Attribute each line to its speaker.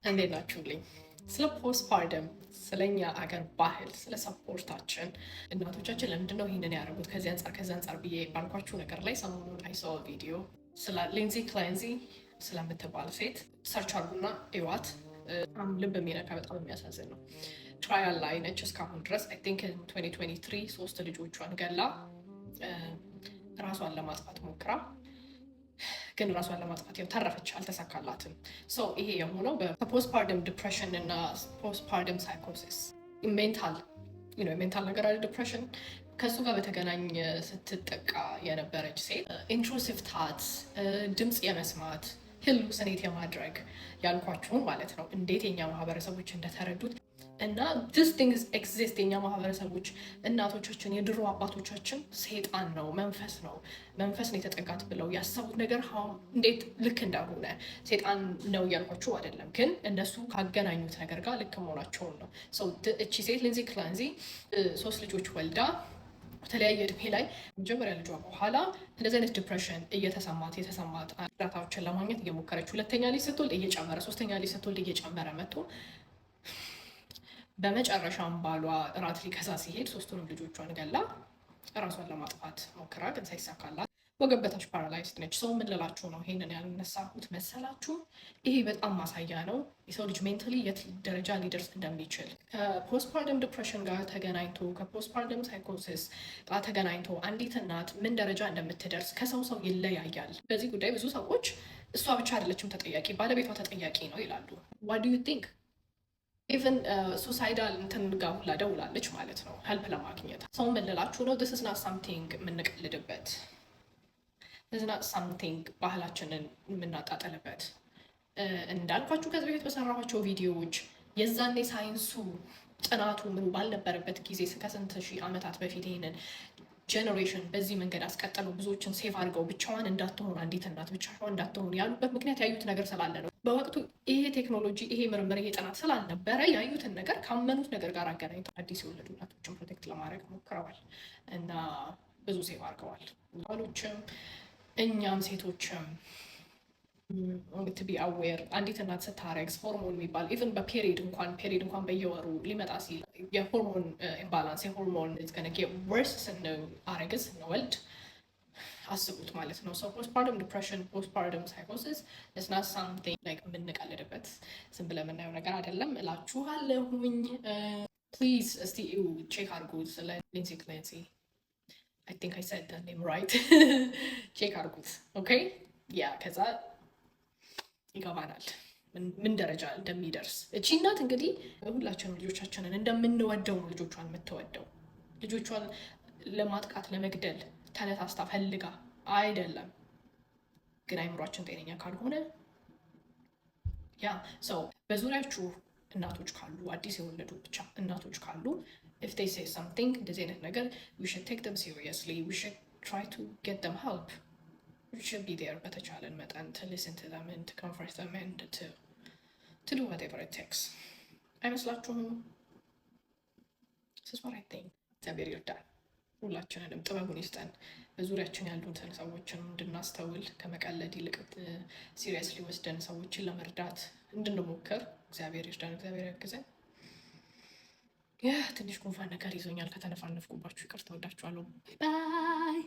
Speaker 1: እንዴት ናችሁልኝ? ስለ ፖስትፓርተም ስለኛ አገር ባህል ስለ ሰፖርታችን እናቶቻችን ለምንድን ነው ይህንን ያደረጉት ከዚህ አንጻር ብዬ ባልኳችሁ ነገር ላይ ሰሞኑን አይሰው ቪዲዮ ስለ ሊንዚ ክላንዚ ስለምትባል ሴት ሰርች አድርጉና እዩዋት። በጣም ልብ የሚነካ በጣም የሚያሳዝን ነው። ትራያል ላይ ነች እስካሁን ድረስ አይ ቲንክ 2023 ሶስት ልጆቿን ገላ ራሷን ለማጥፋት ሞክራ ግን ራሷን ለማጥፋት ያው ተረፈች፣ አልተሳካላትም። ይሄ የሆነው በፖስትፓርተም ዲፕሬሽን እና ፖስትፓርተም ሳይኮሲስ ሜንታል ነገር አለ ዲፕሬሽን ከሱ ጋር በተገናኘ ስትጠቃ የነበረች ሴት ኢንትሩሲቭ ታት፣ ድምፅ የመስማት ሄሉሲኔት የማድረግ ያልኳችሁን ማለት ነው። እንዴት የኛ ማህበረሰቦች እንደተረዱት እና this things exist የኛ ማህበረሰቦች እናቶቻችን የድሮ አባቶቻችን ሴጣን ነው መንፈስ ነው የተጠጋት ብለው ያሰቡት ነገር እንዴት ልክ እንዳልሆነ ሴጣን ነው እያልኳችሁ አይደለም፣ ግን እነሱ ካገናኙት ነገር ጋር ልክ መሆናቸውን ነው። እቺ ሴት ሊንዚ ክላንዚ 3 ልጆች ወልዳ በተለያየ እድሜ ላይ መጀመሪያ ልጇ በኋላ እንደዚህ አይነት ዲፕሬሽን የተሰማት እርዳታዎችን ለማግኘት እየሞከረች ሁለተኛ ልጅ ስትወልድ እየጨመረ ሶስተኛ ልጅ ስትወልድ እየጨመረ መጥቶ በመጨረሻም ባሏ እራት ሊከሳ ሲሄድ 3ቱንም ልጆቿን ገላ ራሷን ለማጥፋት ሞክራ ግን ሳይሳካላት ወገብ በታች ፓራላይዝድ ነች። ሰው ምን ልላችሁ ነው ይሄንን ያልነሳሁት መሰላችሁ? ይሄ በጣም ማሳያ ነው የሰው ልጅ ሜንታሊ የት ደረጃ ሊደርስ እንደሚችል። ከፖስትፓርተም ዲፕሬሽን ጋር ተገናኝቶ ከፖስትፓርተም ሳይኮሲስ ጋር ተገናኝቶ አንዲት እናት ምን ደረጃ እንደምትደርስ ከሰው ይለያያል። በዚህ ጉዳይ ብዙ ሰዎች እሷ ብቻ አይደለችም ተጠያቂ፣ ባለቤቷ ተጠያቂ ነው ይላሉ። ዋት ዱ ዩ ቲንክ? ኢቨን ሱሳይዳል እንትን ጋር ሁላ ደውላለች ማለት ነው ሄልፕ ለማግኘት። ሰው ምን ልላችሁ ነው? ዲስ ኢዝ ናት ሳምቲንግ የምንቀልድበት፣ ዲስ ኢዝ ናት ሳምቲንግ ባህላችንን የምናጣጠልበት። እንዳልኳችሁ ከዚህ በፊት በሰራኋቸው ቪዲዮዎች የዛኔ ሳይንሱ ጥናቱ ምኑ ባልነበረበት ጊዜ ከስንት ሺህ ዓመታት በፊት ይሄንን ጄኔሬሽን በዚህ መንገድ አስቀጠሉ ብዙዎችን ሴቭ አድርገው ብቻዋን እንዳትሆን አንዲት እናት ብቻዋን እንዳትሆን ያሉበት ምክንያት ያዩት ነገር ስላለ ነው። በወቅቱ ይሄ ቴክኖሎጂ ይሄ ምርምር ይሄ ጥናት ስላልነበረ ያዩትን ነገር ካመኑት ነገር ጋር አገናኝተው አዲስ የወለዱ እናቶችን ፕሮቴክት ለማድረግ ሞክረዋል እና ብዙ ሴቭ አድርገዋል። ባሎችም እኛም ሴቶችም ቢ አዌር አንዲት እናት ስታረግዝ ሆርሞን የሚባል ኢቨን በፔሪድ እንኳን በየወሩ ሊመጣ ሲል የሆርሞን ኢምባላንስ የሆርሞን ወርስ ስንአረግዝ ስንወልድ አስቡት ማለት ነው። ፖስትፓርተም ዲፕሬሽን ፖስትፓርተም ሳይኮሲስ ኢዝ ናት ሳምቲንግ ላይክ የምንቀልድበት ዝም ብለን የምናየው ነገር አይደለም እላችኋለሁኝ። ፕሊዝ እስቲ ቼክ አድርጉ ስለ ሊንዚ ክላንዚ አይ ቲንክ አይ ሰድ ዘ ኔም ራይት ቼክ አድርጉት። ኦኬ ያ ከዛ ይገባናል ምን ደረጃ እንደሚደርስ። እቺ እናት እንግዲህ ሁላችንም ልጆቻችንን እንደምንወደው ነው ልጆቿን የምትወደው። ልጆቿን ለማጥቃት ለመግደል ተነሳስታ ፈልጋ አይደለም፣ ግን አይምሯችን ጤነኛ ካልሆነ ያ ሰው በዙሪያችሁ እናቶች ካሉ አዲስ የወለዱ ብቻ እናቶች ካሉ if they say something እንደዚህ አይነት ነገር we should take them seriously, we should try to get them help. We should be there በተቻለን መጠን to listen to them and to comfort them and to do whatever it takes. አይመስላችሁም? this is what I think. እግዚአብሔር ይርዳን፣ ሁላችንንም ጥበቡን ይስጠን፣ በዙሪያችን ያሉትን ሰዎችን እንድናስተውል ከመቀለድ ይልቅ ሲሪየስሊ ወስደን ሰዎችን ለመርዳት እንድንሞክር እግዚአብሔር ይርዳን፣ እግዚአብሔር ያግዘን። ትንሽ ጉንፋን ነገር ይዞኛል፣ ከተነፋነፍኩባችሁ ይቅርታ። እወዳችኋለሁ። ባይ